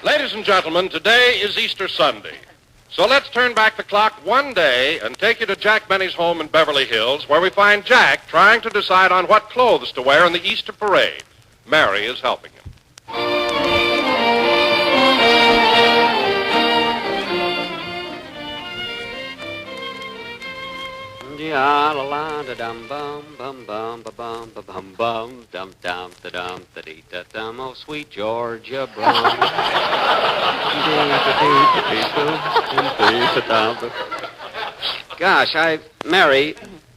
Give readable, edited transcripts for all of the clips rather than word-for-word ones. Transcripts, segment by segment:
Ladies and gentlemen, today is Easter Sunday. So let's turn back the clock one day and take you to Jack Benny's home in Beverly Hills, where we find Jack trying to decide on what clothes to wear in the Easter parade. Mary is helping him. Ja la la da dum bum bum bum ba bum ba bum bum dum dum da dum da dee da dum. Oh, sweet Georgia Brown. Gosh, Mary,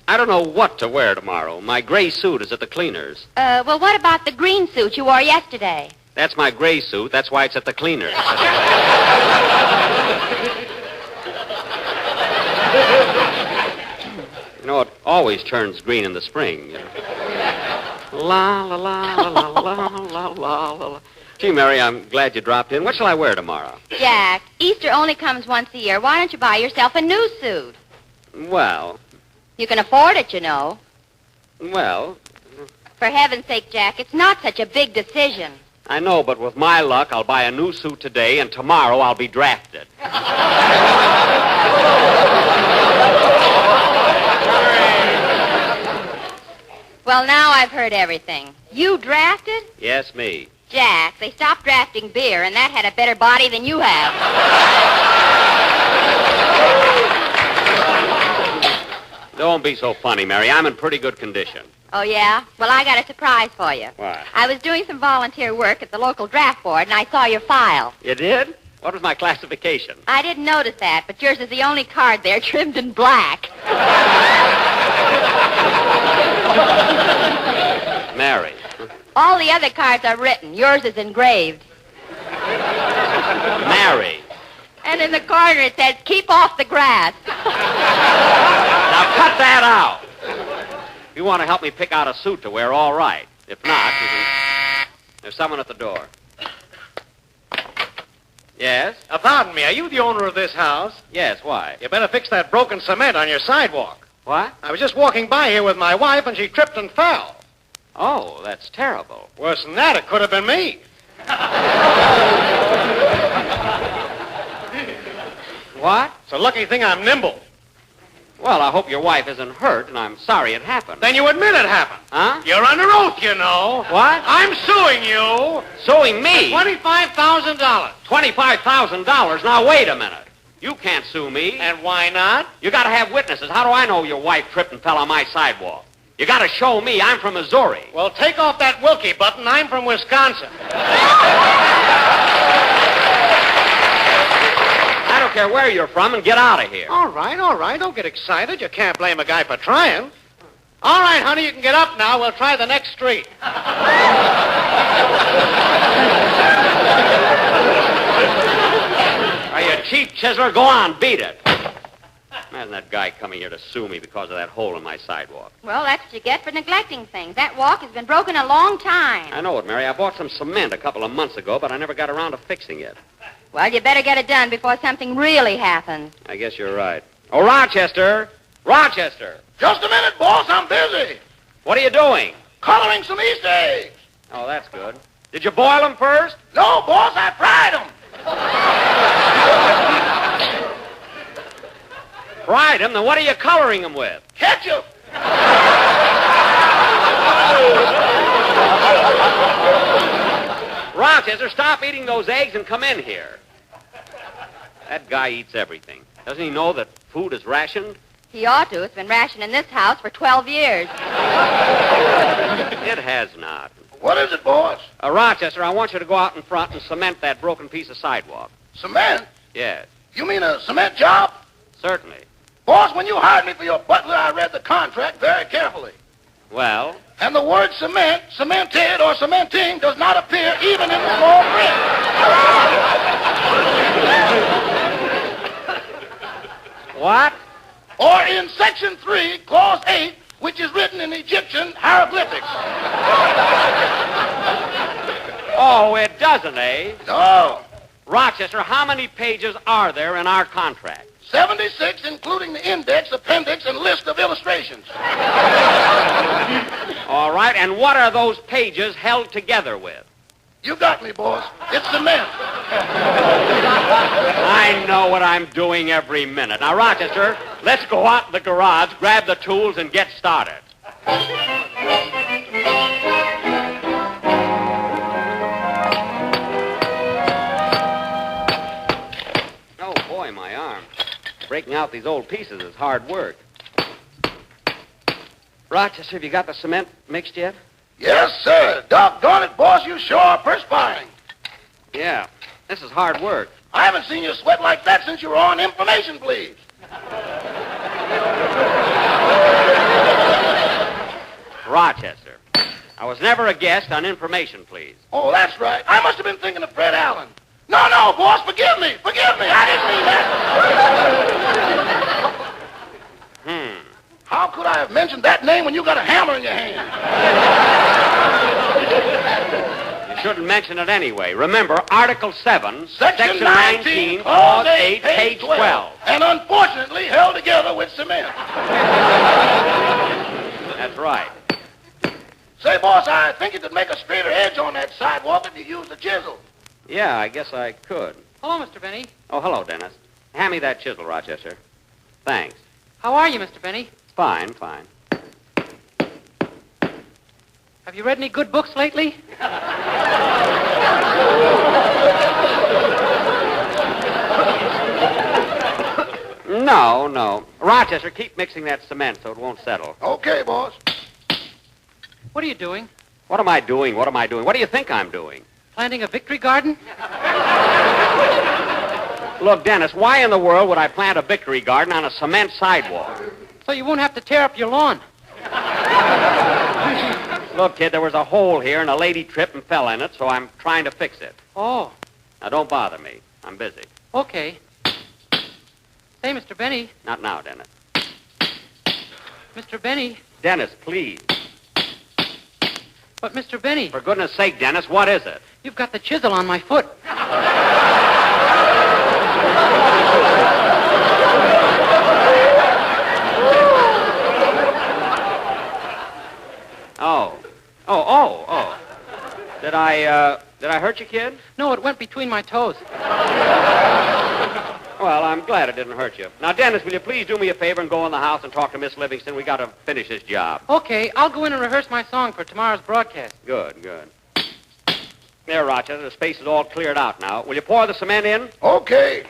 I don't know what to wear tomorrow. My gray suit is at the cleaners. Well, what about the green suit you wore yesterday? That's my gray suit. That's why it's at the cleaners. You know, it always turns green in the spring. You know. La, la, la, la, la, la, la, la, la. Gee, Mary, I'm glad you dropped in. What shall I wear tomorrow? Jack, Easter only comes once a year. Why don't you buy yourself a new suit? Well... You can afford it, you know. Well... For heaven's sake, Jack, it's not such a big decision. I know, but with my luck, I'll buy a new suit today, and tomorrow I'll be drafted. Well, now I've heard everything. You drafted? Yes, me. Jack, they stopped drafting beer, and that had a better body than you have. Don't be so funny, Mary. I'm in pretty good condition. Oh, yeah? Well, I got a surprise for you. What? I was doing some volunteer work at the local draft board, and I saw your file. You did? What was my classification? I didn't notice that, but yours is the only card there trimmed in black. Mary. All the other cards are written. Yours is engraved. Mary. And in the corner it says, keep off the grass. Now cut that out. If you want to help me pick out a suit to wear, all right. If not, you can... There's someone at the door. Yes? Pardon me, are you the owner of this house? Yes, why? You better fix that broken cement on your sidewalk. What? I was just walking by here with my wife, and she tripped and fell. Oh, that's terrible. Worse than that, it could have been me. What? It's a lucky thing I'm nimble. Well, I hope your wife isn't hurt, and I'm sorry it happened. Then you admit it happened. Huh? You're under oath, you know. What? I'm suing you. Suing me? $25,000. $25,000? Now, wait a minute. You can't sue me. And why not? You got to have witnesses. How do I know your wife tripped and fell on my sidewalk? You got to show me. I'm from Missouri. Well, take off that Wilkie button. I'm from Wisconsin. I don't care where you're from, and get out of here. All right. Don't get excited. You can't blame a guy for trying. All right, honey, you can get up now. We'll try the next street. Are you a cheap chiseler? Go on, beat it. Imagine that guy coming here to sue me because of that hole in my sidewalk. Well, that's what you get for neglecting things. That walk has been broken a long time. I know it, Mary. I bought some cement a couple of months ago, but I never got around to fixing it. Well, you better get it done before something really happens. I guess you're right. Oh, Rochester! Rochester! Just a minute, boss. I'm busy. What are you doing? Coloring some Easter eggs. Oh, that's good. Did you boil them first? No, boss, I fried them. Fried them? Then what are you coloring them with? Ketchup. Rochester, stop eating those eggs and come in here. That guy eats everything. Doesn't he know that food is rationed? He ought to. It's been rationed in this house for 12 years. It has not. What is it, boss? Rochester, I want you to go out in front and cement that broken piece of sidewalk. Cement? Yes, You mean a cement job? certainly. Boss, when you hired me for your butler, I read the contract very carefully. Well, And the word cement, cemented, or cementing does not appear even in the small print. what? Or in Section 3, Clause 8, which is written in Egyptian hieroglyphics. Oh, it doesn't, eh? No. Rochester, how many pages are there in our contract? 76, including the index, appendix, and list of illustrations. All right, and what are those pages held together with? You got me, boss. It's cement. I know what I'm doing every minute. Now, Rochester, let's go out in the garage, grab the tools, and get started. Oh, boy, my arm. Breaking out these old pieces is hard work. Rochester, have you got the cement mixed yet? Yes, sir. Doggone it, boss. You sure are perspiring. Yeah. This is hard work. I haven't seen you sweat like that since you were on Information, Please. Rochester, I was never a guest on Information, Please. Oh, that's right. I must have been thinking of Fred Allen. No, boss, forgive me. Forgive me. I didn't mean that. How could I have mentioned that name when you got a hammer in your hand? You shouldn't mention it anyway. Remember, Article 7, Section 19, Clause 8, page 12. And unfortunately held together with cement. That's right. Say, boss, I think you could make a straighter edge on that sidewalk if you used a chisel. Yeah, I guess I could. Hello, Mr. Benny. Oh, hello, Dennis. Hand me that chisel, Rochester. Thanks. How are you, Mr. Benny? Fine, fine. Have you read any good books lately? No. Rochester, keep mixing that cement so it won't settle. Okay, boss. What are you doing? What am I doing? What do you think I'm doing? Planting a victory garden? Look, Dennis, why in the world would I plant a victory garden on a cement sidewalk? So you won't have to tear up your lawn. Look, kid, there was a hole here and a lady tripped and fell in it, so I'm trying to fix it. Oh, Now, don't bother me. I'm busy. okay. Say, Mr. Benny. Not now, Dennis. Mr. Benny. Dennis, please. But, Mr. Benny, For goodness sake, Dennis, what is it? you've got the chisel on my foot. Oh. Did I hurt you, kid? No, it went between my toes. Well, I'm glad it didn't hurt you. Now, Dennis, will you please do me a favor and go in the house and talk to Miss Livingston? We got to finish this job. Okay, I'll go in and rehearse my song for tomorrow's broadcast. Good. There, Rochester, the space is all cleared out now. Will you pour the cement in? Okay.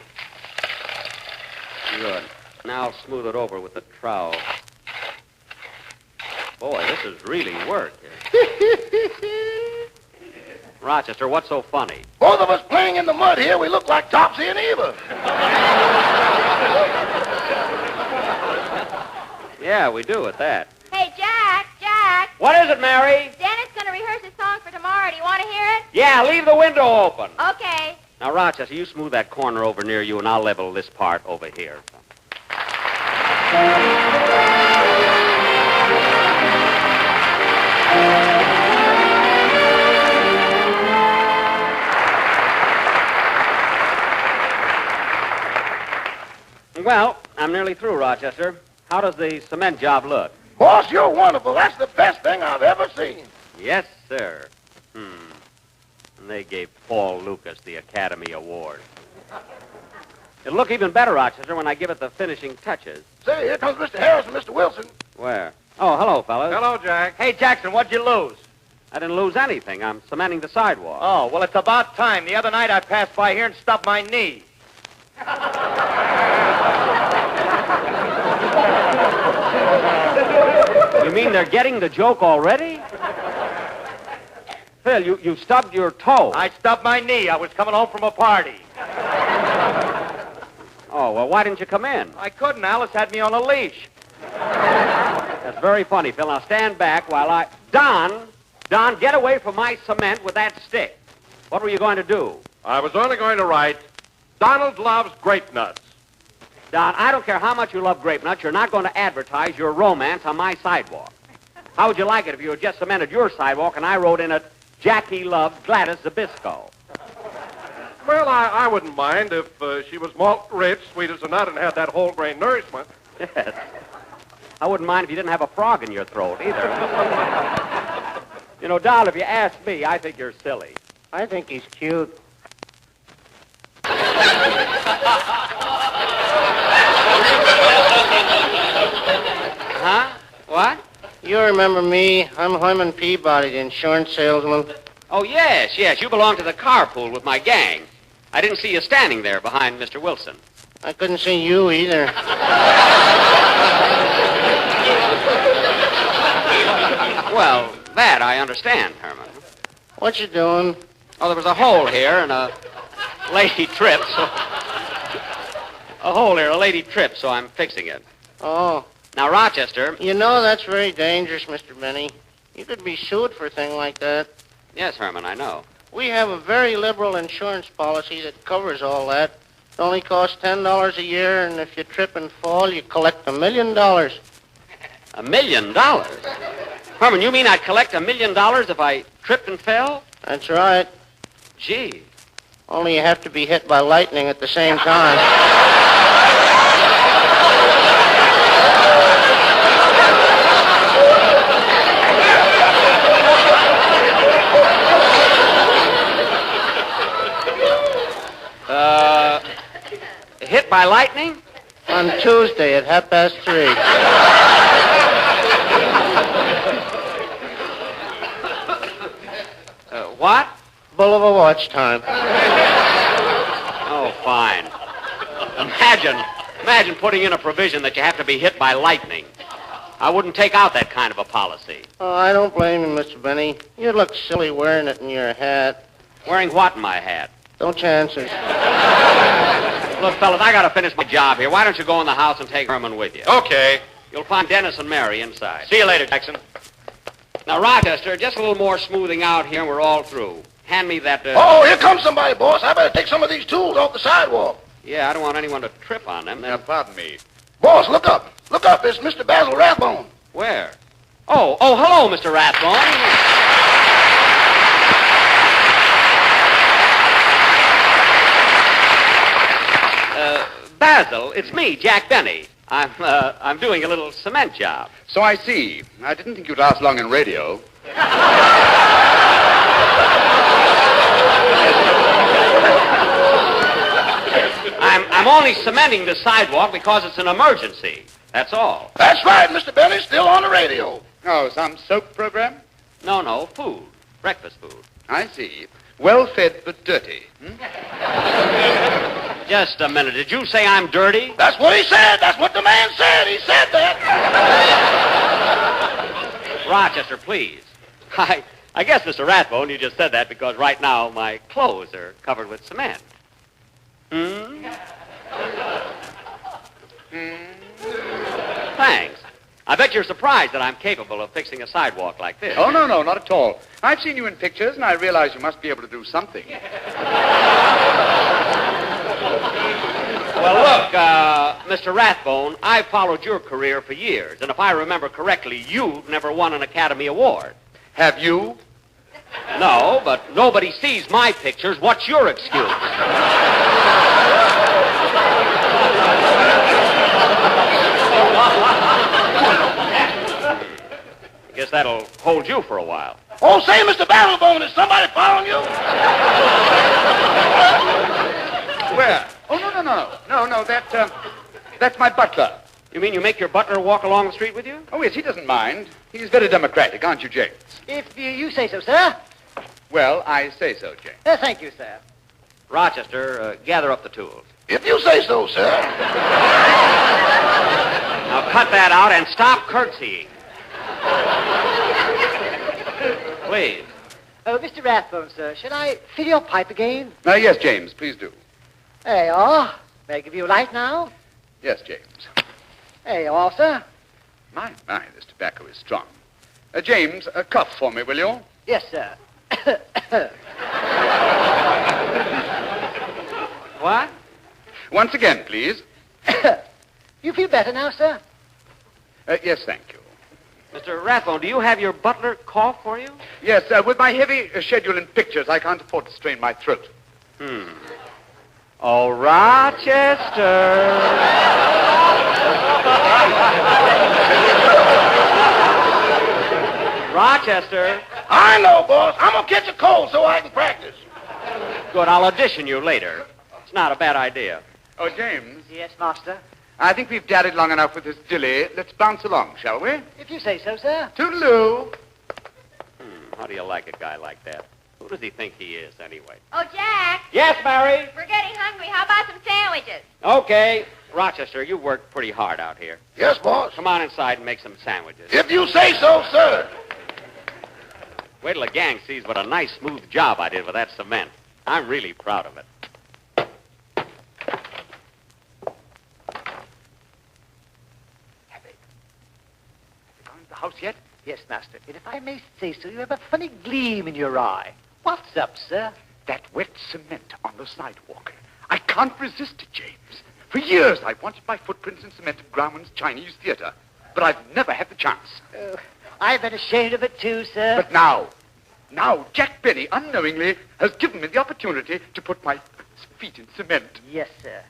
Good. Now I'll smooth it over with the trowel. Boy, this is really work. Rochester, what's so funny? Both of us playing in the mud here, we look like Topsy and Eva. Yeah, we do at that. Hey, Jack. What is it, Mary? Dennis going to rehearse his song for tomorrow. Do you want to hear it? Yeah, leave the window open. Okay. Now, Rochester, you smooth that corner over near you, and I'll level this part over here. Well, I'm nearly through, Rochester. How does the cement job look? Boss, you're wonderful. That's the best thing I've ever seen. Yes, sir. And they gave Paul Lucas the Academy Award. It'll look even better, Rochester, when I give it the finishing touches. Say, here comes Mr. Harris and Mr. Wilson. Where? Oh, hello, fellas. Hello, Jack. Hey, Jackson, what'd you lose? I didn't lose anything. I'm cementing the sidewalk. Oh, well, it's about time. The other night I passed by here and stubbed my knee. You mean they're getting the joke already? Phil, you stubbed your toe. I stubbed my knee. I was coming home from a party. Oh, well, why didn't you come in? I couldn't. Alice had me on a leash. That's very funny, Phil. Now stand back while I... Don, get away from my cement with that stick. What were you going to do? I was only going to write, Donald loves grape nuts. Don, I don't care how much you love grape nuts, you're not going to advertise your romance on my sidewalk. How would you like it if you had just cemented your sidewalk and I wrote in it, Jackie loved Gladys Zabisco? Well, I wouldn't mind if she was malt rich, sweet as a nut, and had that whole grain nourishment. Yes. I wouldn't mind if you didn't have a frog in your throat, either. You know, Don, if you ask me, I think you're silly. I think he's cute. Huh? What? You remember me? I'm Hyman Peabody, the insurance salesman. Oh, yes. You belong to the carpool with my gang. I didn't see you standing there behind Mr. Wilson. I couldn't see you either. Well, that I understand, Herman. What you doing? Oh, there was a hole here and a lady tripped, so... a lady tripped, so I'm fixing it. Oh. Now, Rochester... You know that's very dangerous, Mr. Benny. You could be sued for a thing like that. Yes, Herman, I know. We have a very liberal insurance policy that covers all that. It only costs $10 a year, and if you trip and fall, you collect $1 million. $1 million? Herman, you mean I'd collect $1 million if I tripped and fell? That's right. Gee. Only you have to be hit by lightning at the same time. Hit by lightning? On Tuesday at 3:30. What? Bull of a watch time. Oh, fine. Imagine putting in a provision that you have to be hit by lightning. I wouldn't take out that kind of a policy. Oh, I don't blame you, Mr. Benny. You look silly wearing it in your hat. Wearing what in my hat? No chances. Look, fellas, I gotta finish my job here. Why don't you go in the house and take Herman with you? Okay. You'll find Dennis and Mary inside. See you later, Jackson. Now, Rochester, just a little more smoothing out here and we're all through. Hand me that, Oh, here comes somebody, boss. I better take some of these tools off the sidewalk. Yeah, I don't want anyone to trip on them. Pardon me. Boss, look up. Look up. It's Mr. Basil Rathbone. Where? Oh, hello, Mr. Rathbone. Basil, it's me, Jack Benny. I'm doing a little cement job. So I see. I didn't think you'd last long in radio. I'm only cementing the sidewalk because it's an emergency. That's all. That's right, Mr. Benny. Still on the radio. Oh, some soap program? No, food. Breakfast food. I see. Well-fed but dirty. Just a minute. Did you say I'm dirty? That's what he said. That's what the man said. He said that. Rochester, please. I guess, Mr. Rathbone, you just said that because right now my clothes are covered with cement. Thanks. I bet you're surprised that I'm capable of fixing a sidewalk like this. Oh, no, not at all. I've seen you in pictures, and I realize you must be able to do something. Well, look, Mr. Rathbone, I've followed your career for years, and if I remember correctly, you've never won an Academy Award. Have you? No, but nobody sees my pictures. What's your excuse? I guess that'll hold you for a while. Oh, say, Mr. Battlebone, is somebody following you? Where? Oh, no, that's my butler. You mean you make your butler walk along the street with you? Oh, yes, he doesn't mind. He's very democratic, aren't you, James? If you say so, sir. Well, I say so, James. Thank you, sir. Rochester, gather up the tools. If you say so, sir. Now cut that out and stop curtsying. Please. Oh, Mr. Rathbone, sir, should I fill your pipe again? Yes, James, please do. There you are. May I give you a light now? Yes, James. There you are, sir. My, this tobacco is strong. James, a cough for me, will you? Yes, sir. What? Once again, please. You feel better now, sir? Yes, thank you. Mr. Rathbone, do you have your butler cough for you? Yes, with my heavy schedule in pictures, I can't afford to strain my throat. Oh, Rochester. Rochester. I know, boss. I'm going to catch a cold so I can practice. good. I'll audition you later. It's not a bad idea. Oh, James, Yes, master. I think we've daddied long enough with this dilly. Let's bounce along, shall we? If you say so, sir. Toodaloo. How do you like a guy like that? Who does he think he is, anyway? Oh, Jack, Yes, Mary? we're getting hungry. How about some sandwiches? Okay. Rochester, you worked pretty hard out here. Yes, boss. Come on inside and make some sandwiches. If you say so, sir. Wait till the gang sees what a nice, smooth job I did with that cement. I'm really proud of it. Have they gone to the house yet? Yes, master. And if I may say so, you have a funny gleam in your eye. What's up, sir? That wet cement on the sidewalk. I can't resist it, James. For years, I've wanted my footprints in cement at Grauman's Chinese Theater, but I've never had the chance. I've been ashamed of it, too, sir. But now, Jack Benny unknowingly has given me the opportunity to put my feet in cement. Yes, sir.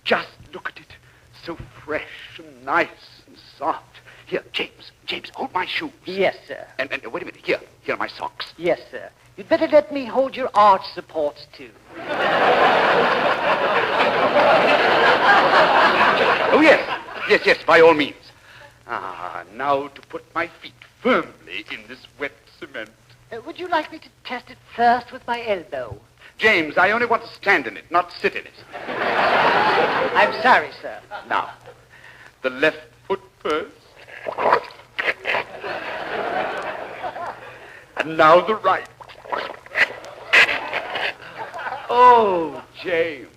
Just look at it. So fresh and nice and soft. Here, James, hold my shoes. Yes, sir. And wait a minute. Here are my socks. Yes, sir. You'd better let me hold your arch supports, too. Oh, yes, by all means. Now to put my feet firmly in this wet cement. Would you like me to test it first with my elbow? James, I only want to stand in it, not sit in it. I'm sorry, sir. Now, the left foot first. And now the right. Oh, James.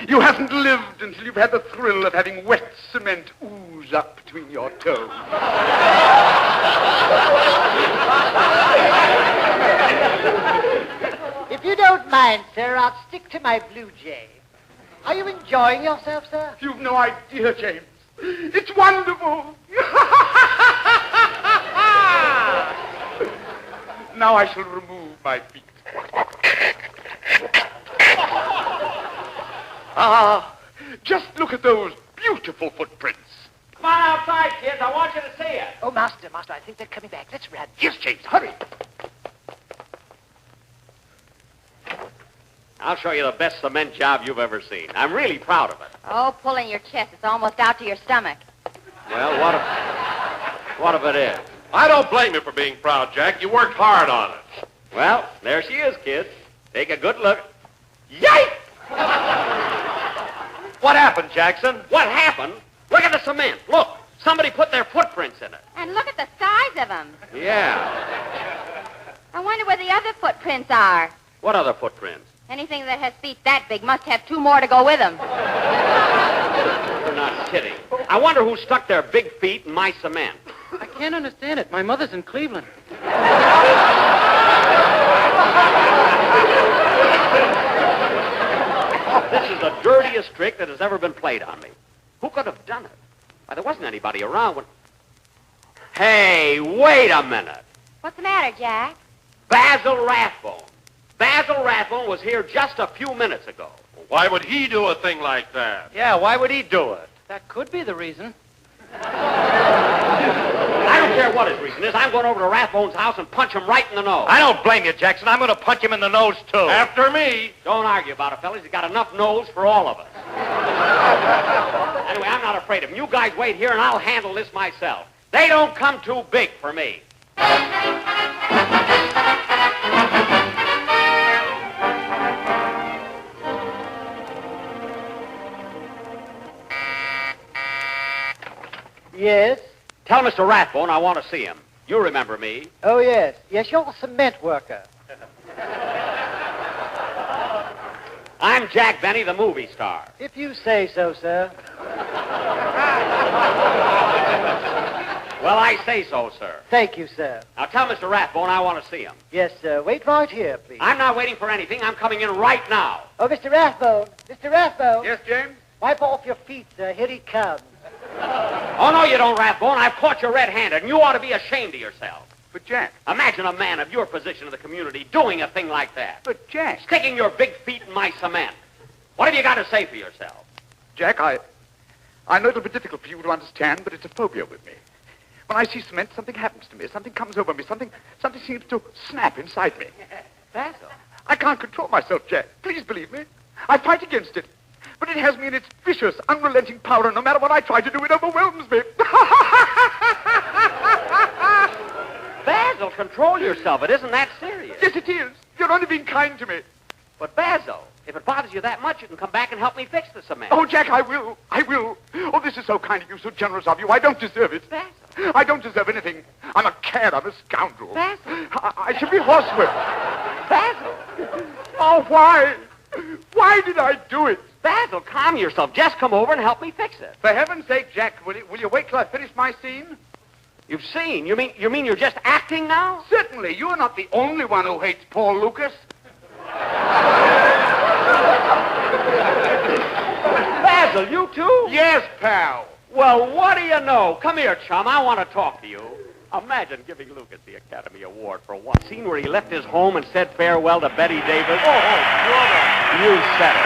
You haven't lived until you've had the thrill of having wet cement ooze up between your toes. If you don't mind, sir, I'll stick to my blue jay. Are you enjoying yourself, sir? You've no idea, James. It's wonderful. Now I shall remove my feet. Just look at those beautiful footprints. Come on outside, kids. I want you to see it. Oh, master, I think they're coming back. Let's run. Yes, James, hurry. I'll show you the best cement job you've ever seen. I'm really proud of it. Oh, pulling your chest. It's almost out to your stomach. Well, what if it is? I don't blame you for being proud, Jack. You worked hard on it. Well, there she is, kids. Take a good look. Yikes! What happened, Jackson? What happened? Look at the cement. Look. Somebody put their footprints in it. And look at the size of them. Yeah. I wonder where the other footprints are. What other footprints? Anything that has feet that big must have two more to go with them. You're not kidding. I wonder who stuck their big feet in my cement. I can't understand it. My mother's in Cleveland. This is the dirtiest trick that has ever been played on me. Who could have done it? Why, there wasn't anybody around when... Hey, wait a minute. What's the matter, Jack? Basil Rathbone. Basil Rathbone was here just a few minutes ago. Why would he do a thing like that? Yeah, why would he do it? That could be the reason. I don't care what his reason is. I'm going over to Rathbone's house and punch him right in the nose. I don't blame you, Jackson. I'm going to punch him in the nose, too. After me. Don't argue about it, fellas. He's got enough nose for all of us. Anyway, I'm not afraid of him. You guys wait here, and I'll handle this myself. They don't come too big for me. Yes? Tell Mr. Rathbone I want to see him. You remember me. Oh, yes. Yes, you're a cement worker. I'm Jack Benny, the movie star. If you say so, sir. Well, I say so, sir. Thank you, sir. Now tell Mr. Rathbone I want to see him. Yes, sir. Wait right here, please. I'm not waiting for anything. I'm coming in right now. Oh, Mr. Rathbone. Mr. Rathbone. Yes, James? Wipe off your feet, sir. Here he comes. Oh, no, you don't, Rathbone. I've caught you red-handed, and you ought to be ashamed of yourself. But, Jack. Imagine a man of your position in the community doing a thing like that. But, Jack. Sticking your big feet in my cement. What have you got to say for yourself? Jack, I know it'll be difficult for you to understand, but it's a phobia with me. When I see cement, something happens to me. Something comes over me. Something seems to snap inside me. Basil. I can't control myself, Jack. Please believe me. I fight against it. But it has me in its vicious, unrelenting power, and no matter what I try to do, it overwhelms me. Basil, control yourself. It isn't that serious. Yes, it is. You're only being kind to me. But, Basil, if it bothers you that much, you can come back and help me fix the cement. Oh, Jack, I will. I will. Oh, this is so kind of you, so generous of you. I don't deserve it. Basil. I don't deserve anything. I'm a cad. I'm a scoundrel. Basil. I should be horsewhipped. Basil. Oh, why? Why did I do it? Basil, calm yourself. Just come over and help me fix it. For heaven's sake, Jack, will you wait till I finish my scene? You've seen? You mean you're just acting now? Certainly. You're not the only one who hates Paul Lucas. Basil, you too? Yes, pal. Well, what do you know? Come here, chum. I want to talk to you. Imagine giving Lucas the Academy Award for one scene where he left his home and said farewell to Betty Davis. Oh, brother. You said it.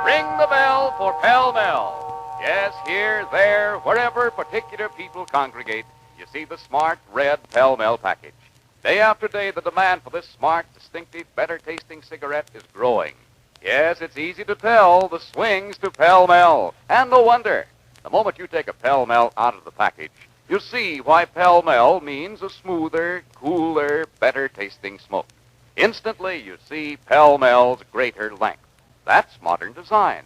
Ring the bell for pell-mell. Yes, here, there, wherever particular people congregate, you see the smart red pell-mell package. Day after day, the demand for this smart, distinctive, better-tasting cigarette is growing. Yes, it's easy to tell the swings to pell-mell. And no wonder. The moment you take a pell-mell out of the package, you see why pell-mell means a smoother, cooler, better-tasting smoke. Instantly, you see pell-mell's greater length. That's modern design.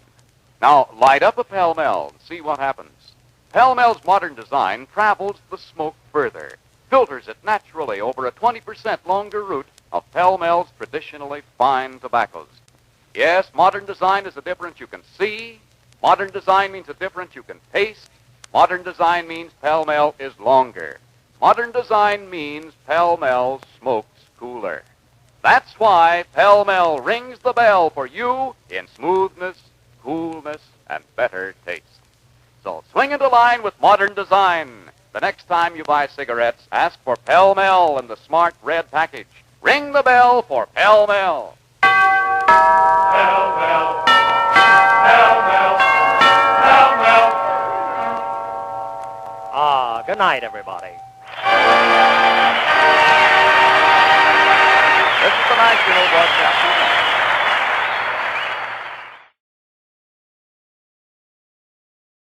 Now, light up a pell-mell and see what happens. Pell-mell's modern design travels the smoke further, filters it naturally over a 20% longer route of pell-mell's traditionally fine tobaccos. Yes, modern design is a difference you can see. Modern design means a difference you can taste. Modern design means pell-mell is longer. Modern design means pell-mell smokes cooler. That's why pell-mell rings the bell for you in smoothness, coolness, and better taste. So swing into line with modern design. The next time you buy cigarettes, ask for pell-mell in the smart red package. Ring the bell for pell-mell. Pell-mell, pell-mell, pell-mell. Good night, everybody. This is the National Broadcast